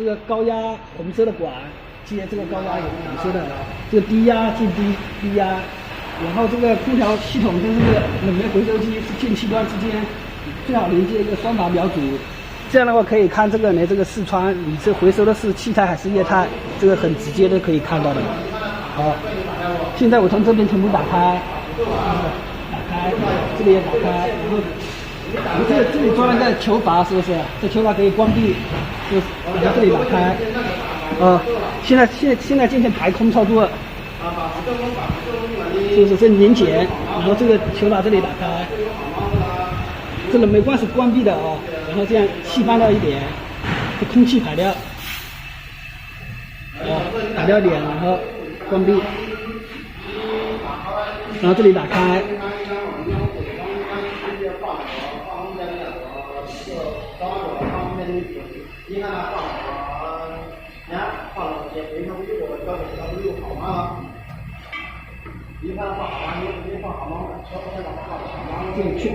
这个高压红色的管接这个高压红色的，这个低压进低压，然后这个空调系统跟这个冷媒回收机是进气端之间最好连接一个双阀表组。这样的话可以看这个呢，这个视窗你这回收的是气态还是液态，这个很直接的可以看到的。好，现在我从这边全部打开，这里也打开，然后我这里装了个球阀，是不是？这球阀可以关闭，就把这里打开。现在进行排空操作，是不是？这拧紧，然后这个球阀这里打开，这冷媒罐是关闭的啊，然后这样气放掉一点，这空气排掉，排掉一点，然后关闭，然后这里打开。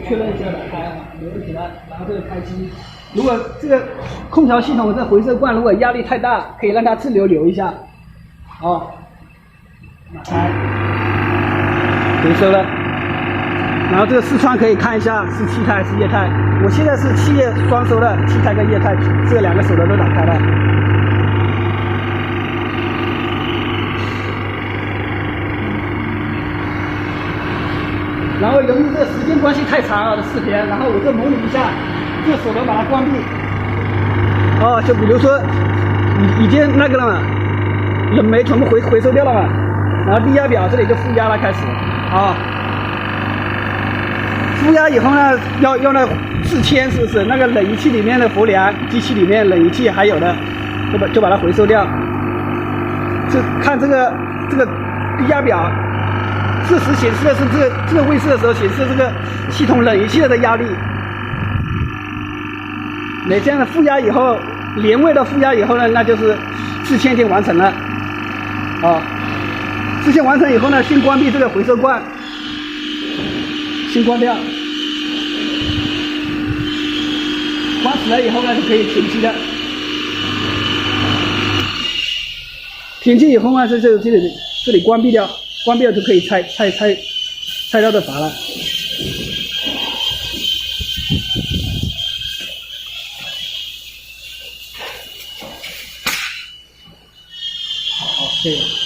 确认一下打开，没问题了。然后这个开机，如果这个空调系统这回收罐如果压力太大，可以让它自流流一下。打开，回收了。然后这个视窗可以看一下是气态还是液态。我现在是气液双收的，气态跟液态这两个手的都打开了。然后由于这个时间关系太长了的视频，然后我这模拟一下，这个手动把它关闭。就比如说已经那个了嘛，冷媒全部回收掉了嘛，然后低压表这里就负压了，开始负压以后呢，要那制铅，是不是？那个冷仪器里面的氟良，机器里面冷仪器还有的，就把它回收掉。看这个低压表。这时显示的是这个位置的时候显示这个系统冷仪器的压力。你这样的负压以后，连位的负压以后呢，那就是制铅已经完成了。制铅完成以后呢，先关闭这个回收罐，先关掉，关死了以后呢，就可以停机的。停机以后呢，这里关闭掉。关闭了就可以拆掉这阀了。好，谢谢。